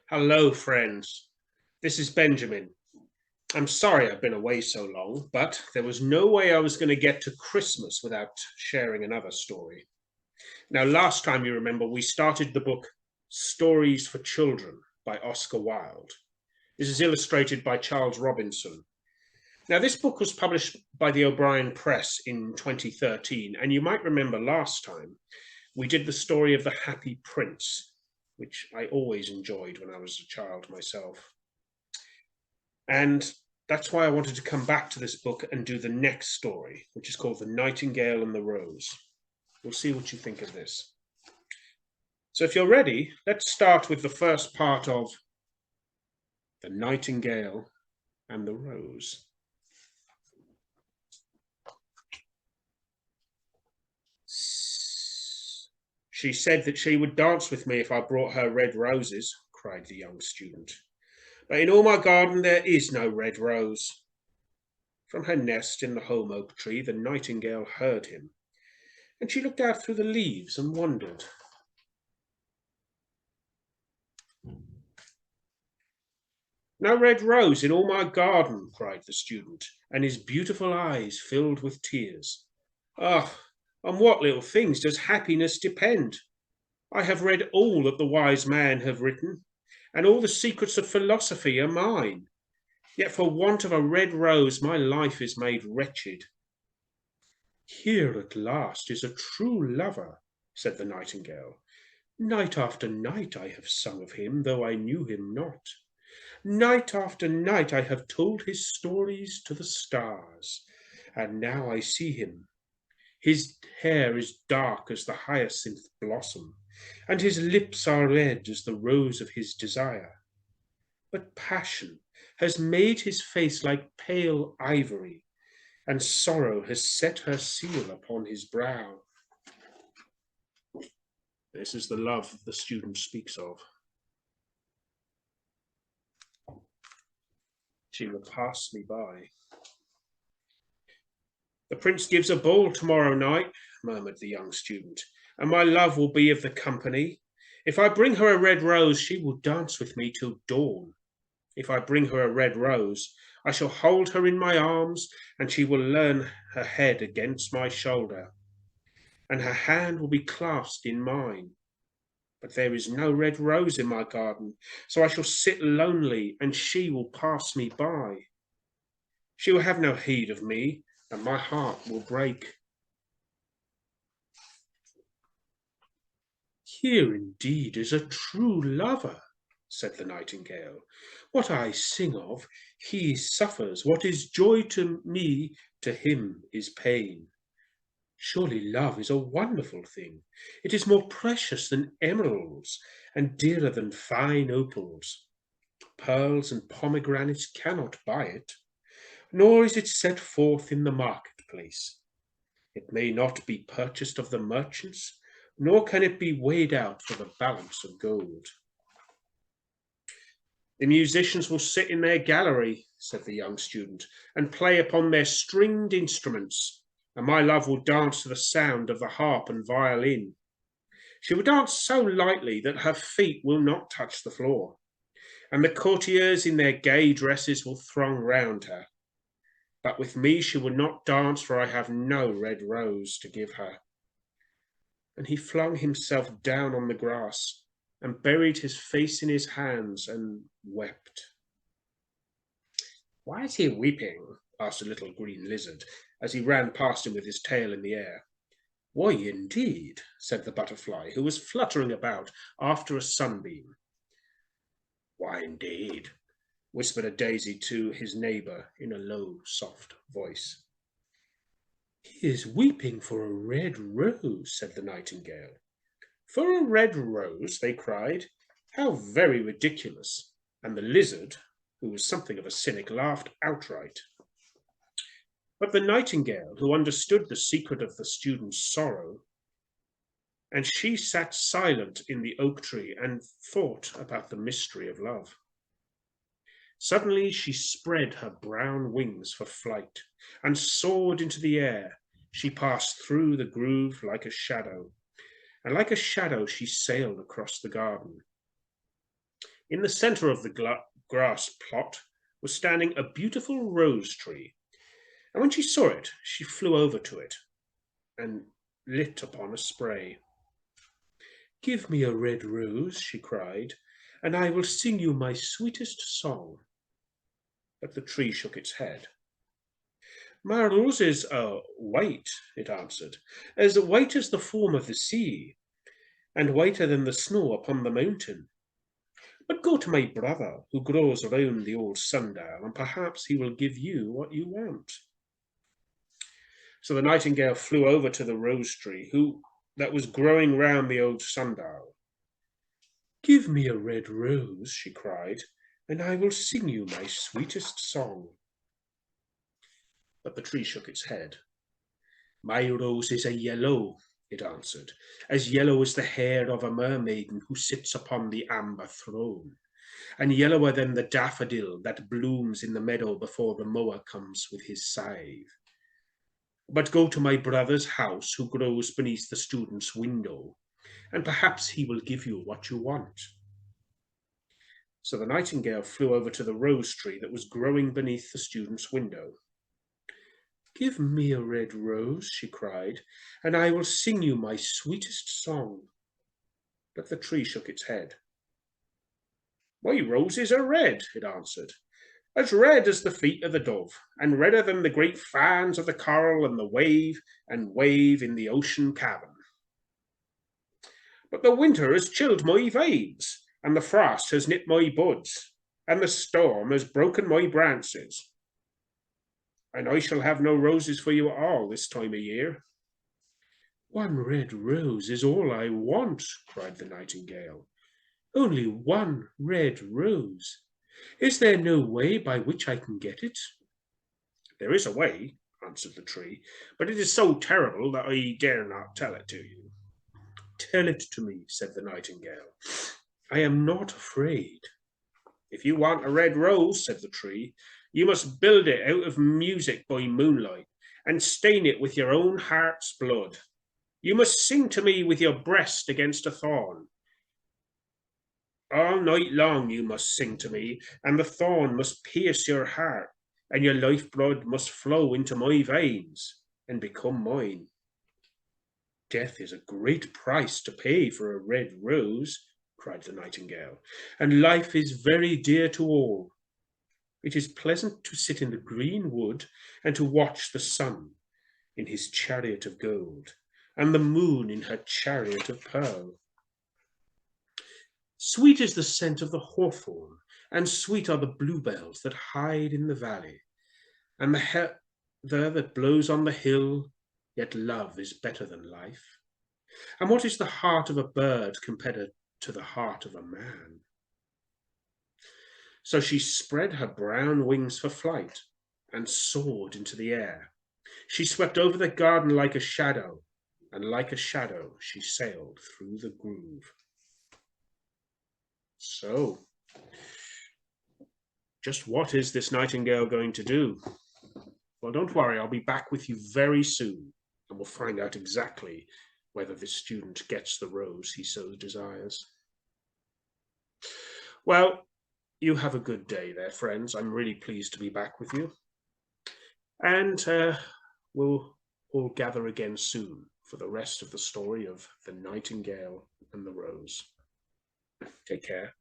Hello, friends. This is Benjamin. I'm sorry I've been away so long, but there was no way I was going to get to Christmas without sharing another story. Now, last time you remember, we started the book Stories for Children by Oscar Wilde. This is illustrated by Charles Robinson. Now, this book was published by the O'Brien Press in 2013, and you might remember last time we did the story of the Happy Prince, which I always enjoyed when I was a child myself. And that's why I wanted to come back to this book and do the next story, which is called The Nightingale and the Rose. We'll see what you think of this. So if you're ready, let's start with the first part of The Nightingale and the Rose. She said that she would dance with me if I brought her red roses, cried the young student. But in all my garden there is no red rose. From her nest in the holm oak tree, the nightingale heard him, and she looked out through the leaves and wondered. No red rose in all my garden, cried the student, and his beautiful eyes filled with tears. Ah, on what little things does happiness depend? I have read all that the wise man have written, and all the secrets of philosophy are mine. Yet for want of a red rose my life is made wretched. Here at last is a true lover, said the nightingale. Night after night I have sung of him, though I knew him not. Night after night I have told his stories to the stars, and now I see him. His hair is dark as the hyacinth blossom, and his lips are red as the rose of his desire. But passion has made his face like pale ivory, and sorrow has set her seal upon his brow. This is the love the student speaks of. She will pass me by. The prince gives a ball tomorrow night, murmured the young student, and my love will be of the company. If I bring her a red rose, she will dance with me till dawn. If I bring her a red rose, I shall hold her in my arms, and she will lean her head against my shoulder, and her hand will be clasped in mine. But there is no red rose in my garden, so I shall sit lonely, and she will pass me by. She will have no heed of me, and my heart will break. Here indeed is a true lover, said the nightingale. What I sing of, he suffers. What is joy to me, to him is pain. Surely love is a wonderful thing. It is more precious than emeralds and dearer than fine opals. Pearls and pomegranates cannot buy it, nor is it set forth in the marketplace. It may not be purchased of the merchants, nor can it be weighed out for the balance of gold. The musicians will sit in their gallery, said the young student, and play upon their stringed instruments, and my love will dance to the sound of the harp and violin. She will dance so lightly that her feet will not touch the floor, and the courtiers in their gay dresses will throng round her. But with me she will not dance, for I have no red rose to give her. And he flung himself down on the grass and buried his face in his hands and wept. Why is he weeping? Asked a little green lizard, as he ran past him with his tail in the air. Why, indeed, said the butterfly, who was fluttering about after a sunbeam. Why, indeed, whispered a daisy to his neighbour in a low, soft voice. He is weeping for a red rose, said the nightingale. For a red rose, they cried. How very ridiculous! And the lizard, who was something of a cynic, laughed outright. But the nightingale, who understood the secret of the student's sorrow, and she sat silent in the oak tree and thought about the mystery of love. Suddenly she spread her brown wings for flight and soared into the air. She passed through the groove like a shadow, and like a shadow she sailed across the garden. In the centre of the grass plot was standing a beautiful rose tree, and when she saw it, she flew over to it and lit upon a spray. "Give me a red rose," she cried, "and I will sing you my sweetest song." But the tree shook its head. "My roses are white," it answered, "as white as the foam of the sea, and whiter than the snow upon the mountain. But go to my brother, who grows round the old sundial, and perhaps he will give you what you want." So the nightingale flew over to the rose tree that was growing round the old sundial. "Give me a red rose," she cried, "and I will sing you my sweetest song." But the tree shook its head. "My roses are yellow," it answered, "as yellow as the hair of a mermaiden who sits upon the amber throne, and yellower than the daffodil that blooms in the meadow before the mower comes with his scythe. But go to my brother's house, who grows beneath the student's window, and perhaps he will give you what you want." So the nightingale flew over to the rose tree that was growing beneath the student's window. "Give me a red rose," she cried, "and I will sing you my sweetest song." But the tree shook its head. "My roses are red," it answered, "as red as the feet of the dove, and redder than the great fans of the coral and wave in the ocean cavern. But the winter has chilled my veins, and the frost has nipped my buds, and the storm has broken my branches, and I shall have no roses for you at all this time of year." "One red rose is all I want," cried the nightingale. "Only one red rose. Is there no way by which I can get it?" "There is a way," answered the tree, "but it is so terrible that I dare not tell it to you." "Tell it to me," said the nightingale. "I am not afraid." "If you want a red rose," said the tree, "you must build it out of music by moonlight, and stain it with your own heart's blood. You must sing to me with your breast against a thorn. All night long you must sing to me, and the thorn must pierce your heart, and your lifeblood must flow into my veins and become mine." "Death is a great price to pay for a red rose," cried the nightingale, "and life is very dear to all. It is pleasant to sit in the green wood and to watch the sun in his chariot of gold, and the moon in her chariot of pearl. Sweet is the scent of the hawthorn, and sweet are the bluebells that hide in the valley, and the heather that blows on the hill, yet love is better than life. And what is the heart of a bird compared to the heart of a man?" So she spread her brown wings for flight and soared into the air. She swept over the garden like a shadow, and like a shadow she sailed through the groove. So, just what is this nightingale going to do? Well, don't worry, I'll be back with you very soon, and we'll find out exactly whether this student gets the rose he so desires. Well, you have a good day there, friends. I'm really pleased to be back with you. And we'll all gather again soon for the rest of the story of the Nightingale and the Rose. Take care.